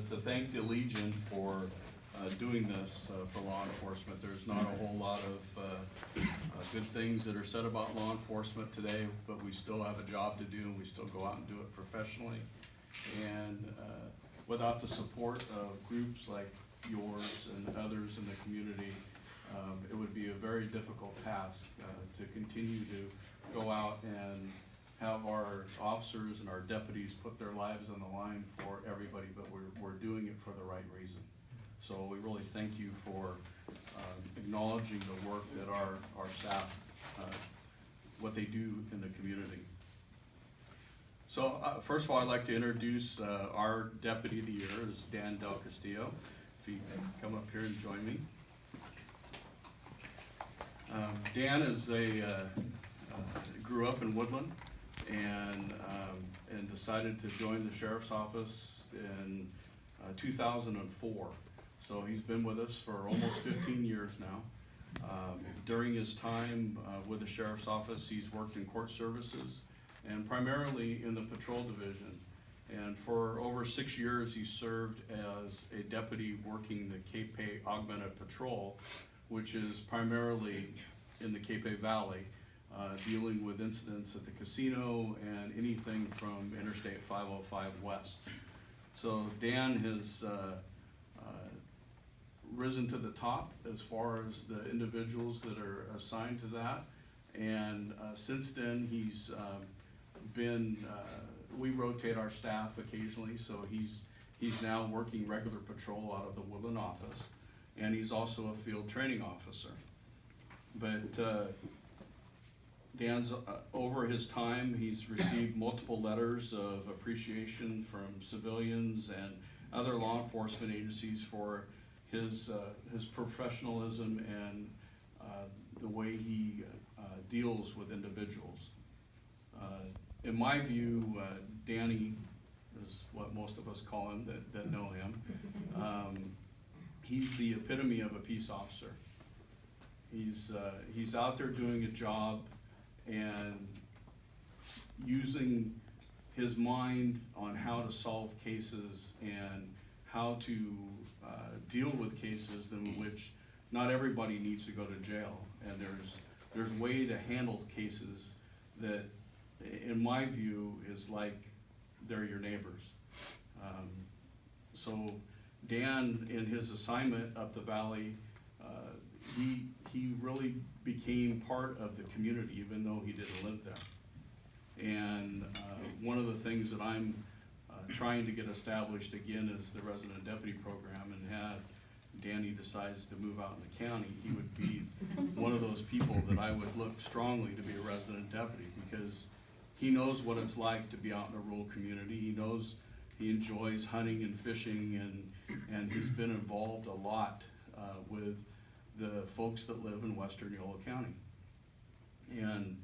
to thank the Legion for doing this for law enforcement. There's not a whole lot of good things that are said about law enforcement today, but we still have a job to do, and we still go out and do it professionally. And without the support of groups like yours and others in the community, it would be a very difficult task to continue to go out and have our officers and our deputies put their lives on the line for everybody, but we're doing it for the right reason. So we really thank you for acknowledging the work that our staff, what they do in the community. So first of all, I'd like to introduce our Deputy of the Year, is Dan Del Castillo. If he can come up here and join me. Dan is grew up in Woodland and decided to join the Sheriff's Office in 2004. So he's been with us for almost 15 years now. During his time with the Sheriff's Office, he's worked in court services and primarily in the patrol division. And for over 6 years, he served as a deputy working the Cape Augmented Patrol, which is primarily in the Cape Valley, dealing with incidents at the casino and anything from Interstate 505 West. So Dan has risen to the top as far as the individuals that are assigned to that. And since then, he's been, we rotate our staff occasionally, so he's now working regular patrol out of the Woodland office, and he's also a field training officer. But Dan's, over his time, he's received multiple letters of appreciation from civilians and other law enforcement agencies for his professionalism and the way he deals with individuals. In my view, Danny is what most of us call him that know him. He's the epitome of a peace officer. He's out there doing a job and using his mind on how to solve cases and how to deal with cases in which not everybody needs to go to jail. And there's a way to handle cases that, in my view, is like they're your neighbors. So Dan, in his assignment up the valley, he really became part of the community, even though he didn't live there. And one of the things that I'm trying to get established again is the resident deputy program, and had Danny decides to move out in the county, he would be one of those people that I would look strongly to be a resident deputy, because he knows what it's like to be out in a rural community. He knows, he enjoys hunting and fishing, and he's been involved a lot with the folks that live in western Yolo County. And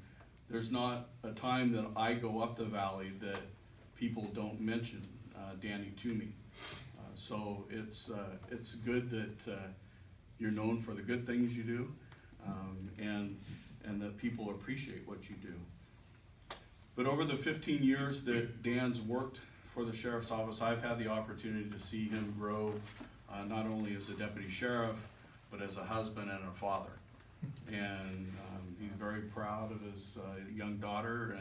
there's not a time that I go up the valley that people don't mention Danny to me. So it's good that you're known for the good things you do, and that people appreciate what you do. But over the 15 years that Dan's worked for the Sheriff's Office, I've had the opportunity to see him grow, not only as a deputy sheriff, but as a husband and a father. And he's very proud of his young daughter,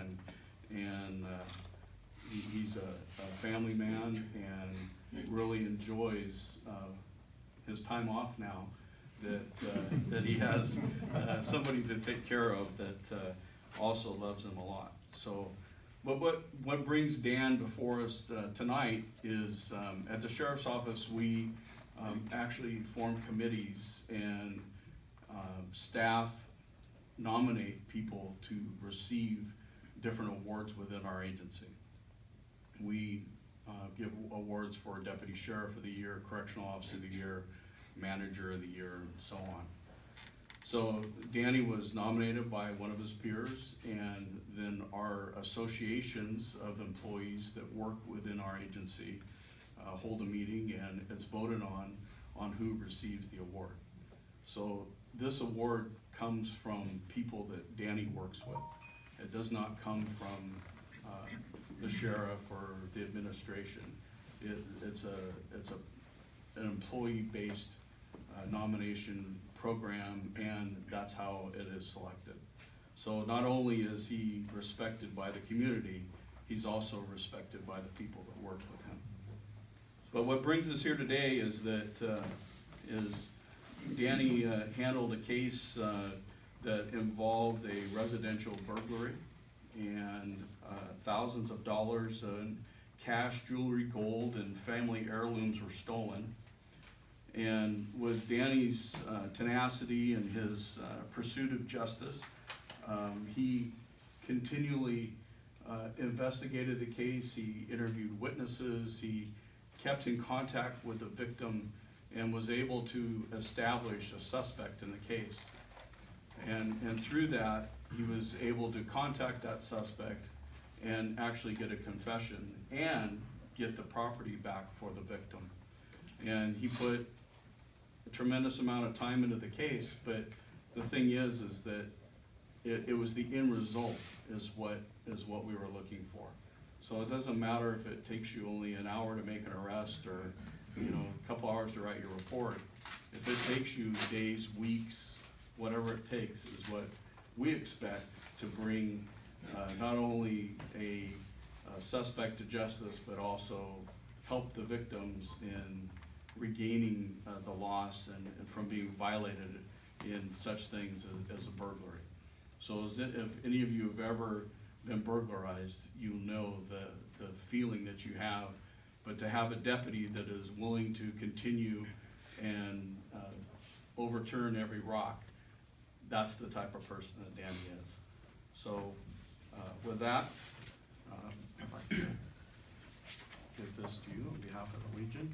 and he's a family man and really enjoys his time off now that he has somebody to take care of that also loves him a lot. So, but what brings Dan before us tonight is at the Sheriff's Office we actually form committees, and staff nominate people to receive different awards within our agency. We give awards for Deputy Sheriff of the Year, Correctional Officer of the Year, Manager of the Year, and so on. So Danny was nominated by one of his peers, and then our associations of employees that work within our agency hold a meeting, and it's voted on who receives the award. So this award comes from people that Danny works with. It does not come from the sheriff or the administration. it's an employee-based nomination program, and that's how it is selected. So not only is he respected by the community, he's also respected by the people that work with him. But what brings us here today is that Danny handled a case that involved a residential burglary, and thousands of dollars in cash, jewelry, gold, and family heirlooms were stolen. And with Danny's tenacity and his pursuit of justice, he continually investigated the case. He interviewed witnesses. He kept in contact with the victim and was able to establish a suspect in the case. And through that, he was able to contact that suspect and actually get a confession and get the property back for the victim. And he put a tremendous amount of time into the case, but the thing is that it was the end result is what we were looking for. So it doesn't matter if it takes you only an hour to make an arrest or a couple hours to write your report. If it takes you days, weeks, whatever it takes is what we expect to bring not only a suspect to justice, but also help the victims in regaining the loss and from being violated in such things as a burglary. So if any of you have ever been burglarized, you'll know the feeling that you have. But to have a deputy that is willing to continue and overturn every rock, that's the type of person that Danny is. So with that, if I could give this to you on behalf of the Legion,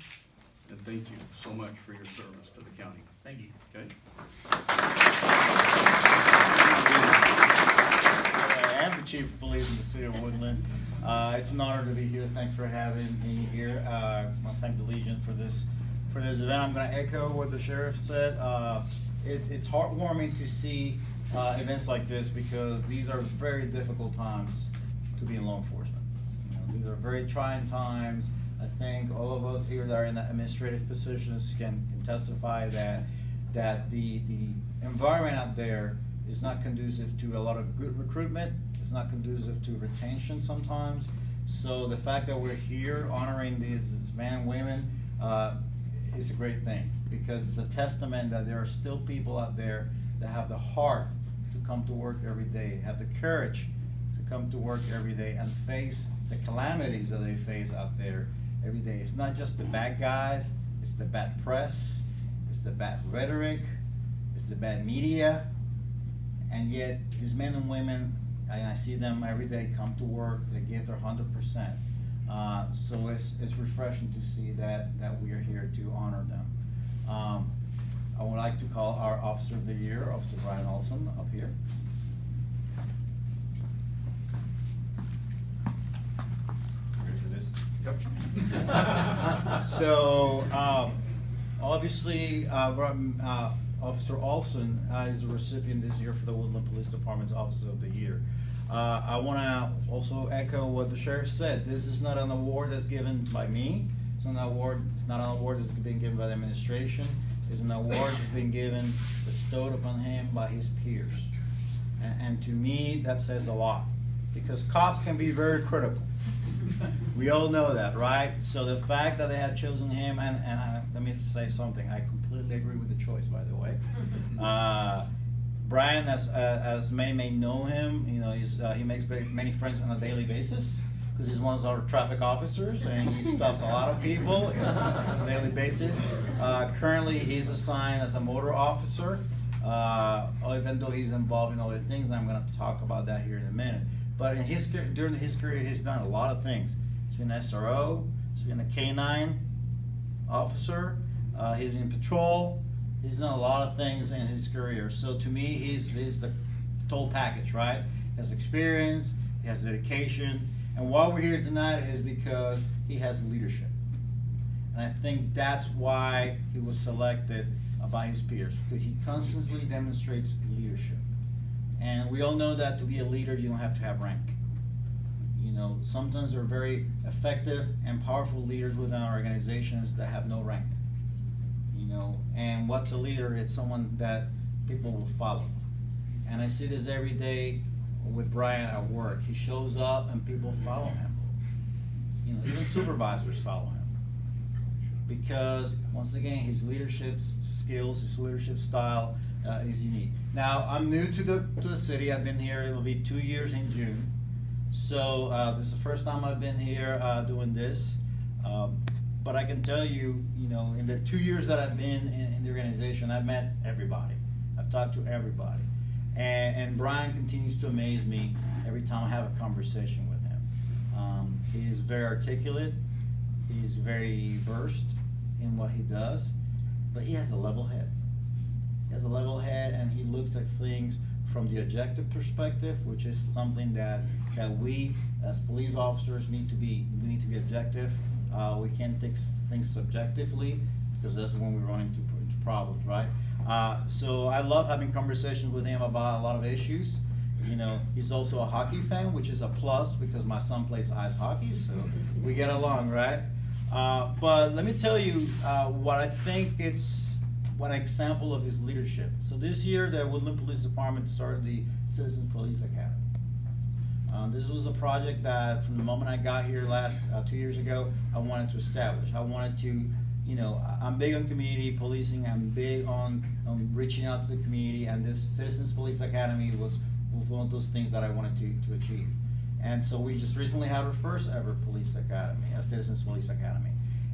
and thank you so much for your service to the county. Thank you. Okay? I am the chief of police in the city of Woodland. It's an honor to be here. Thanks for having me here. I want to thank the Legion for this event. I'm going to echo what the sheriff said. It's heartwarming to see events like this because these are very difficult times to be in law enforcement. These are very trying times. I think all of us here that are in administrative positions can testify that the environment out there is not conducive to a lot of good recruitment. It's not conducive to retention sometimes. So the fact that we're here honoring these men and women is a great thing because it's a testament that there are still people out there that have the heart to come to work every day, have the courage to come to work every day and face the calamities that they face out there every day. It's not just the bad guys, it's the bad press, it's the bad rhetoric, it's the bad media, and yet these men and women, I see them every day come to work, they give their 100%. So it's refreshing to see that we are here to honor them. I would like to call our Officer of the Year, Officer Brian Olson, up here. Ready for this? Yep. So, obviously, Officer Olson is the recipient this year for the Woodland Police Department's Officer of the Year. I want to also echo what the sheriff said. This is not an award that's given by me. It's not an award that's being given by the administration. It's an award that's been given, bestowed upon him by his peers. And to me, that says a lot. Because cops can be very critical. We all know that, right? So the fact that they have chosen him, and let me say something, I completely agree with the choice, by the way. Brian, as many may know him, he makes many friends on a daily basis because he's one of our traffic officers and he stops a lot of people on a daily basis. Currently, he's assigned as a motor officer, even though he's involved in other things, and I'm going to talk about that here in a minute. But during his career, he's done a lot of things. He's been an SRO, he's been a K-9 officer, he's been in patrol. He's done a lot of things in his career. So to me, he's the total package, right? He has experience, he has dedication, and why we're here tonight is because he has leadership. And I think that's why he was selected by his peers, because he constantly demonstrates leadership. And we all know that to be a leader, you don't have to have rank. sometimes they're very effective and powerful leaders within our organizations that have no rank. And what's a leader? It's someone that people will follow. And I see this every day with Brian at work. He shows up and people follow him. Even supervisors follow him. Because, once again, his leadership skills, his leadership style is unique. Now, I'm new to the city. I've been here, it'll be 2 years in June. So this is the first time I've been here doing this. But I can tell you, in the 2 years that I've been in the organization, I've met everybody. I've talked to everybody. And Brian continues to amaze me every time I have a conversation with him. He is very articulate. He's very versed in what he does, but he has a level head. He has a level head, and he looks at things from the objective perspective, which is something that we as police officers need to be objective. We can't take things subjectively, because that's when we run into problems, right? So I love having conversations with him about a lot of issues. He's also a hockey fan, which is a plus because my son plays ice hockey, so we get along, right? But let me tell you what I think it's one example of his leadership. So this year, the Woodland Police Department started the Citizens Police Academy. This was a project that from the moment I got here 2 years ago, I wanted to establish. I wanted to, I'm big on community policing. I'm big on reaching out to the community, and this Citizens Police Academy was one of those things that I wanted to achieve. And so we just recently had our first ever police academy, a Citizens Police Academy.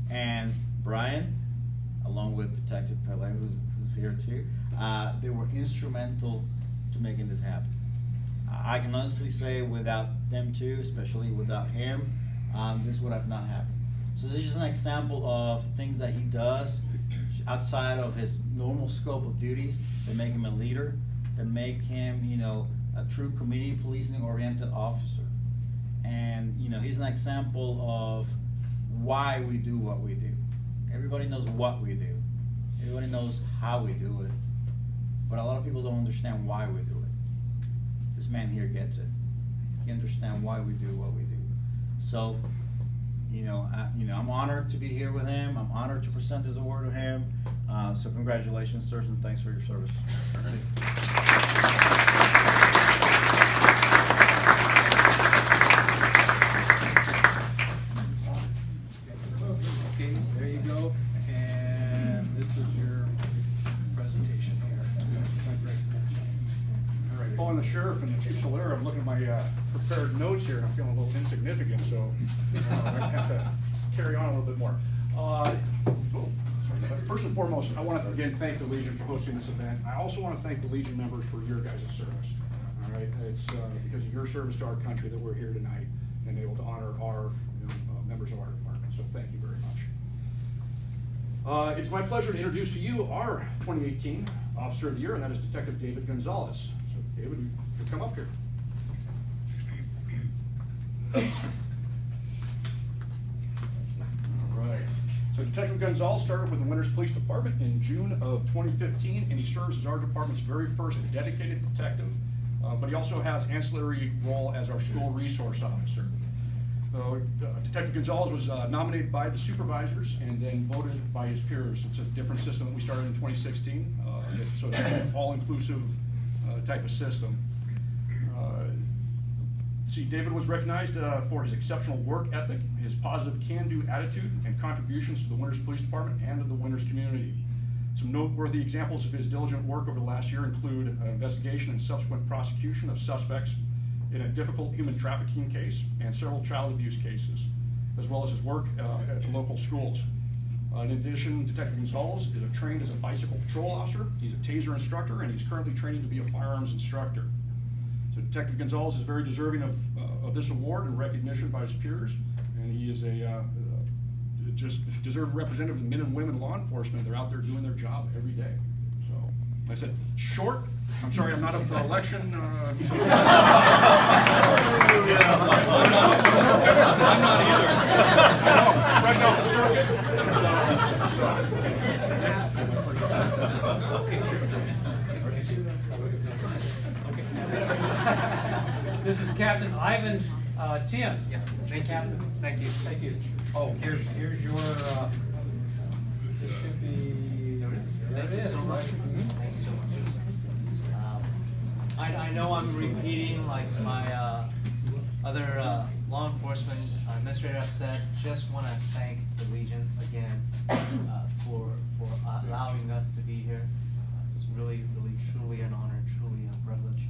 And Brian, along with Detective Pele, who's here too, they were instrumental to making this happen. I can honestly say without them too, especially without him, this would have not happened. So this is just an example of things that he does outside of his normal scope of duties that make him a leader, that make him, a true community policing oriented officer. And, he's an example of why we do what we do. Everybody knows what we do. Everybody knows how we do it. But a lot of people don't understand why we do it. This man here gets it. He understands why we do what we do. So, I'm honored to be here with him. I'm honored to present this award to him. So congratulations, sirs, and thanks for your service. Okay, there you go. And this is your presentation here. All right, following the sheriff and the chief solicitor, I'm looking at my prepared notes here, and I'm feeling a little insignificant, so I have to carry on a little bit more. First and foremost, I want to again thank the Legion for hosting this event. I also want to thank the Legion members for your guys' service. All right, it's because of your service to our country that we're here tonight and able to honor our members of our department. So thank you very much. It's my pleasure to introduce to you our 2018 Officer of the Year, and that is Detective David Gonzalez. So David, you can come up here. All right. So Detective Gonzalez started with the Winters Police Department in June of 2015, and he serves as our department's very first dedicated detective, but he also has ancillary role as our school resource officer. So Detective Gonzalez was nominated by the supervisors and then voted by his peers. It's a different system that we started in 2016, so that's an all-inclusive type of system. David was recognized for his exceptional work ethic, his positive can-do attitude, and contributions to the Winters Police Department and to the Winters community. Some noteworthy examples of his diligent work over the last year include investigation and subsequent prosecution of suspects in a difficult human trafficking case and several child abuse cases, as well as his work at the local schools. In addition, Detective Gonzalez is trained as a bicycle patrol officer. He's a taser instructor, and he's currently training to be a firearms instructor. So Detective Gonzalez is very deserving of this award and recognition by his peers, and he is a just deserving representative of the men and women law enforcement. They're out there doing their job every day. So, like I said, short. I'm sorry, I'm not of the election. I'm not either. I know, fresh off the circuit. This is Captain Ivan Tim? Yes, thank you. Captain. Thank you. Thank you. Oh, here's your, this should be. There it is. There Thank it you is. so much. Thank you so much. I know I'm repeating like my other law enforcement administrator have said. Just want to thank the Legion again for allowing us to be here. It's really, really, truly an honor, truly a privilege.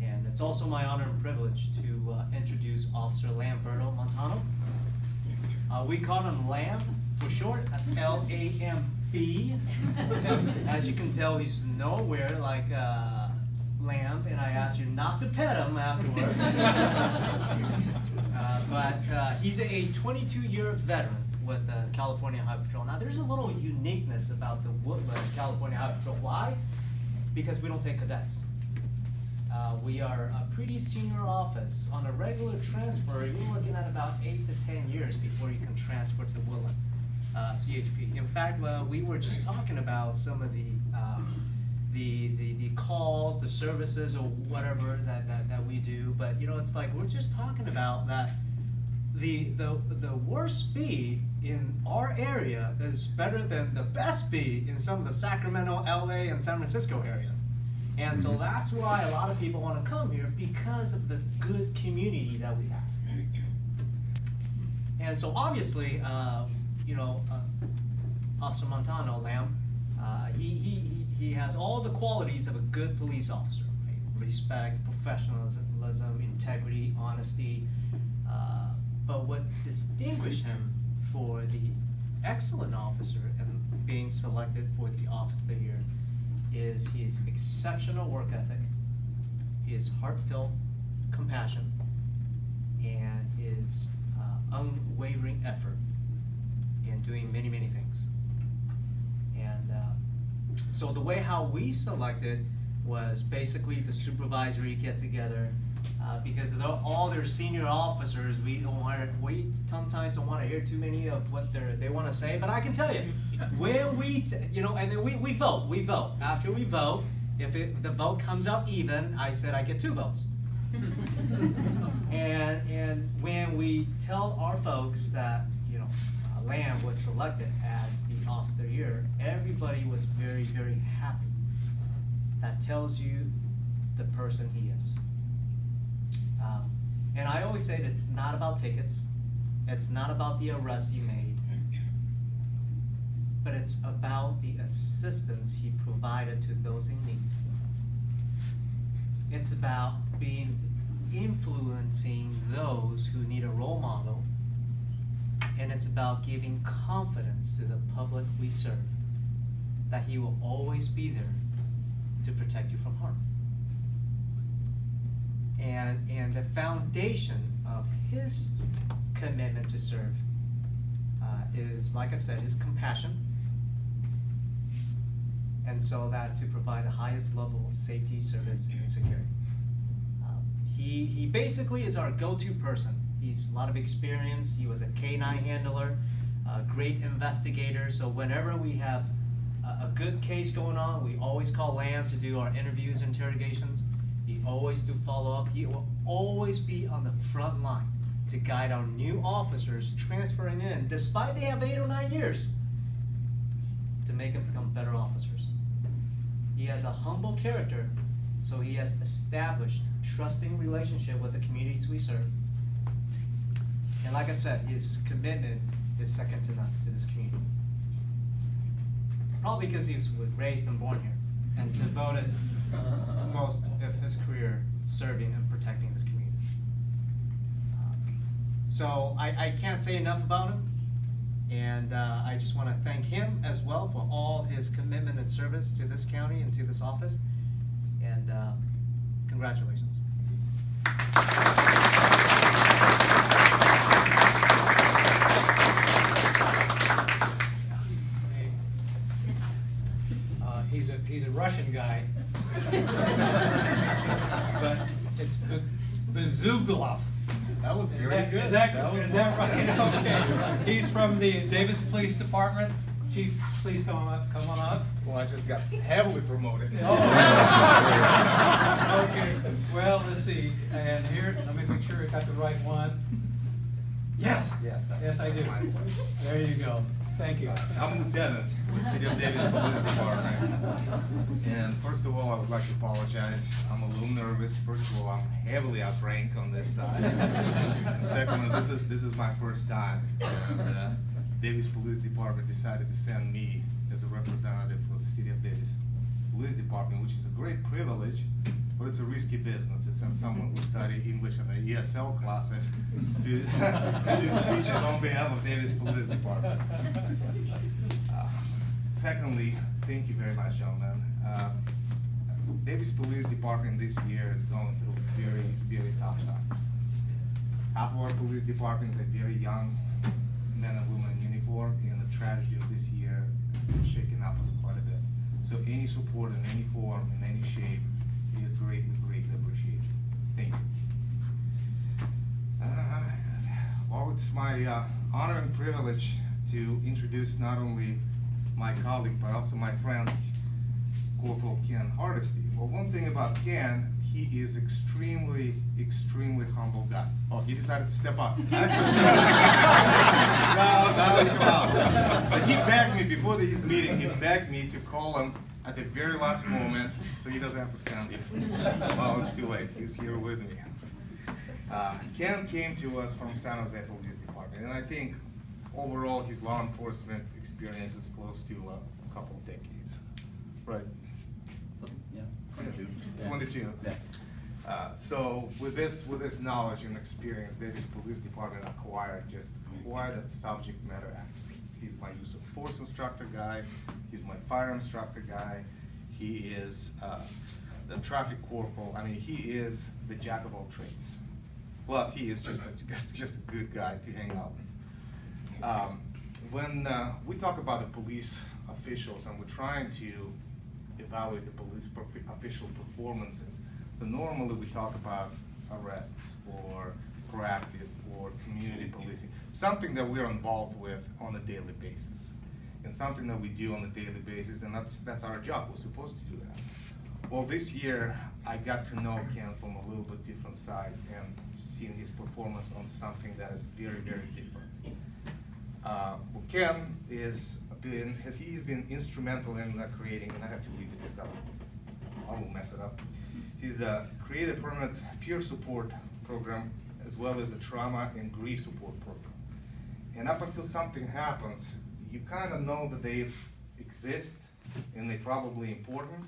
And it's also my honor and privilege to introduce Officer Lamberto Montano. We call him Lamb for short. That's L-A-M-B. As you can tell, he's nowhere like Lamb, and I asked you not to pet him afterwards. But he's a 22-year veteran with the California Highway Patrol. Now, there's a little uniqueness about the Woodland California Highway Patrol. Why? Because we don't take cadets. We are a pretty senior office. On a regular transfer, you're looking at about 8 to 10 years before you can transfer to Woodland CHP. In fact, we were just talking about some of the calls, the services, or whatever that we do. But you know, it's like we're just talking about that the worst speed in our area is better than the best speed in some of the Sacramento, LA, and San Francisco areas. And so that's why a lot of people want to come here, because of the good community that we have. And so obviously, you know, Officer Montano, Lamb, he has all the qualities of a good police officer, right? Respect, professionalism, integrity, honesty. But what distinguished him for the excellent officer and being selected for the office of the year is his exceptional work ethic, his heartfelt compassion, and his unwavering effort in doing many, many things. And so the way how we selected was basically the supervisory get-together, because they're all their senior officers. We sometimes don't want to hear too many of what they want to say. But I can tell you, when you know, and then we vote. After we vote, if the vote comes out even, I said I get 2 votes. and when we tell our folks that, you know, Lamb was selected as the officer of the year, everybody was very, very happy. That tells you the person he is. And I always say that it's not about tickets, it's not about the arrests he made, but it's about the assistance he provided to those in need. It's about influencing those who need a role model, and it's about giving confidence to the public we serve that he will always be there to protect you from harm. And the foundation of his commitment to serve is, like I said, his compassion, and so that to provide the highest level of safety, service, and security. He basically is our go-to person. He's a lot of experience. He was a K-9 handler, a great investigator. So whenever we have a good case going on, we always call Lamb to do our interviews, interrogations. He always do follow up. He will always be on the front line to guide our new officers transferring in, despite they have 8 or 9 years, to make them become better officers. He has a humble character, so he has established trusting relationship with the communities we serve. And like I said, his commitment is second to none to this community. Probably because he was raised and born here and devoted most of his career serving and protecting this community. So I can't say enough about him, and I just want to thank him as well for all his commitment and service to this county and to this office, and congratulations. He's a Russian guy, but it's Bezuglov. That was very good. Is that right? Okay. He's from the Davis Police Department, Chief, please come on up. Well, I just got heavily promoted. Oh. Okay, well, let's see, and here, let me make sure I got the right one. Yes, yes, I do. There you go, thank you. I'm lieutenant with City of Davis Police Department. And first of all, I would like to apologize. I'm a little nervous. First of all, I'm heavily outranked on this side. And secondly, this is my first time. And Davis Police Department decided to send me as a representative for the City of Davis Police Department, which is a great privilege, but it's a risky business to send someone who studied English in the ESL classes to do speeches on behalf of Davis Police Department. Secondly, thank you very much, gentlemen. Davis Police Department this year is going through very, very tough times. Half of our police departments are very young men and women in uniform, and the tragedy of this year is shaking up us quite a bit. So any support in any form, in any shape, is greatly, greatly appreciated. Thank you. Well, it's my honor and privilege to introduce not only my colleague, but also my friend, Corporal Ken Hardesty. Well, one thing about Ken, he is extremely, extremely humble guy. Oh, he decided to step up. No, come on. So he begged me, before his meeting, he begged me to call him at the very last moment, so he doesn't have to stand here. Well, it's too late, he's here with me. Ken came to us from San Jose Police Department, and I think overall his law enforcement experience is close to a couple of decades, right? Yeah. 22. Yeah. So with this knowledge and experience, Davis Police Department acquired just quite a subject matter experts. He's my use of force instructor guy, he's my fire instructor guy, he is the traffic corporal. I mean, he is the jack of all trades. Plus, he is just a good guy to hang out with. When we talk about the police officials and we're trying to evaluate the police official performances, then normally we talk about arrests or proactive or community policing, something that we're involved with on a daily basis, and something that we do on a daily basis, and that's our job. We're supposed to do that. Well, this year I got to know Ken from a little bit different side and seeing his performance on something that is very, very different. Well, Ken he's been instrumental in creating, and I have to read it because I will mess it up. He's created a permanent peer support program as well as a trauma and grief support program. And up until something happens, you kind of know that they exist and they're probably important,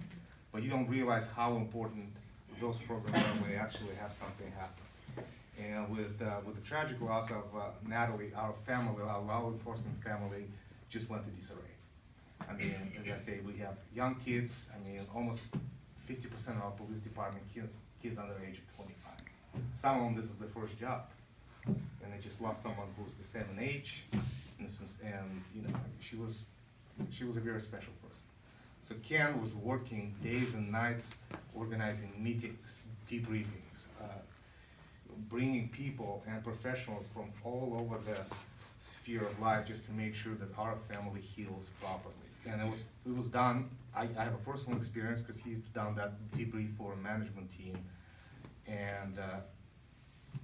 but you don't realize how important those programs are when they actually have something happen. And with the tragic loss of Natalie, our family, our law enforcement family, just went to disarray. I mean, as I say, we have young kids. I mean, almost 50% of our police department kids under the age of 25. Some of them, this is their first job, and they just lost someone who's the same in age, and you know, she was a very special person. So Ken was working days and nights, organizing meetings, debriefings, bringing people and professionals from all over the sphere of life just to make sure that our family heals properly. And it was done. I have a personal experience because he's done that debrief for a management team, and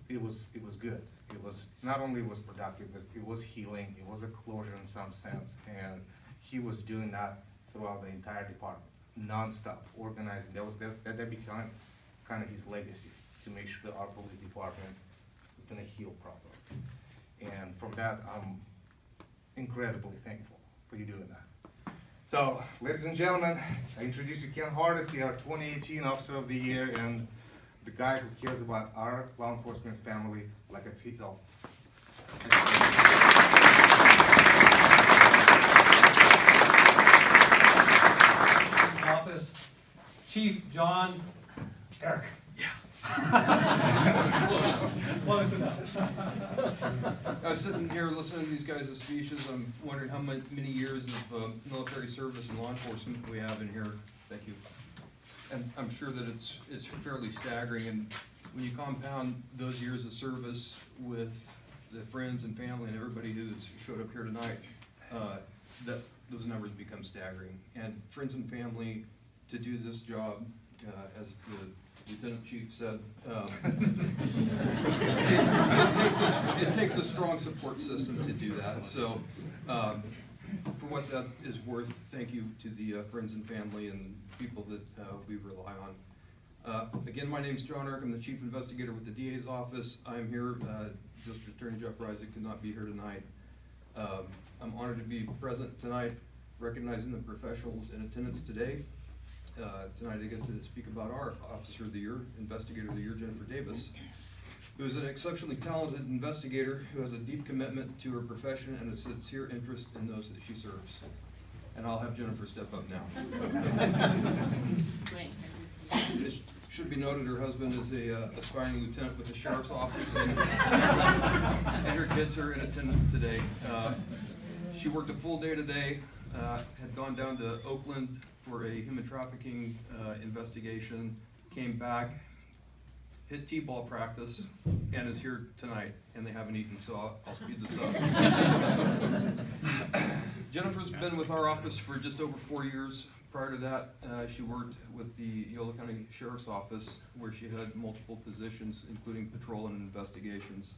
it was good. It was not only was productive, it was healing. It was a closure in some sense, and he was doing that throughout the entire department, non-stop organizing. That became kind of his legacy, to make sure that our police department is going to heal properly. And from that, I'm incredibly thankful for you doing that. So, ladies and gentlemen, I introduce you Ken Hardesty, our 2018 Officer of the Year, and the guy who cares about our law enforcement family like it's his own. Office, Chief John Eric. Close enough. I was sitting here listening to these guys' speeches. I'm wondering how many years of military service and law enforcement we have in here. Thank you. And I'm sure that it's fairly staggering. And when you compound those years of service with the friends and family and everybody who's showed up here tonight, that those numbers become staggering. And friends and family to do this job, as the Lieutenant Chief said, it takes a strong support system to do that. So, for what that is worth, thank you to the friends and family and people that we rely on. Again, my name's John Eric. I'm the Chief Investigator with the DA's office. I'm here, District Attorney Jeff Reisig could not be here tonight. I'm honored to be present tonight, recognizing the professionals in attendance today. Tonight I get to speak about our Officer of the Year, Investigator of the Year, Jennifer Davis, who is an exceptionally talented investigator who has a deep commitment to her profession and a sincere interest in those that she serves. And I'll have Jennifer step up now. It should be noted her husband is a aspiring lieutenant with the Sheriff's Office, and her kids are in attendance today. She worked a full day today, had gone down to Oakland for a human trafficking investigation, came back, hit T-ball practice, and is here tonight, and they haven't eaten, so I'll speed this up. Jennifer's been with our office for just over 4 years. Prior to that, she worked with the Yolo County Sheriff's Office, where she had multiple positions, including patrol and investigations.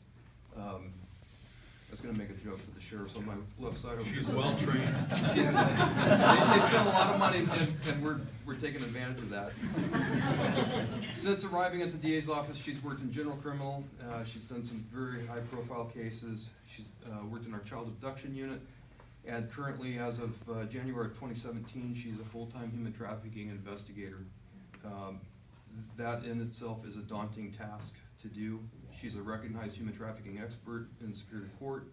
I was gonna make a joke with the sheriff's on my left side over She's here. well trained. They spend a lot of money, and we're taking advantage of that. Since arriving at the DA's office, she's worked in general criminal. She's done some very high-profile cases. She's worked in our child abduction unit, and currently, as of January of 2017, she's a full-time human trafficking investigator. That in itself is a daunting task to do. She's a recognized human trafficking expert in Superior Court.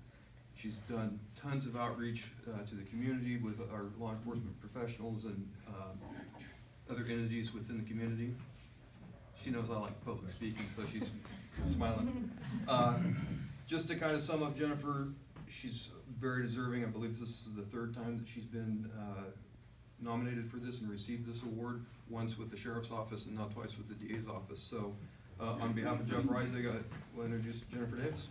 She's done tons of outreach to the community with our law enforcement professionals and other entities within the community. She knows I like public speaking, so she's smiling. Just to kind of sum up Jennifer, she's very deserving. I believe this is the third time that she's been nominated for this and received this award, once with the Sheriff's Office and now twice with the DA's office. So on behalf of Jeff Reisig, I will introduce Jennifer Davis.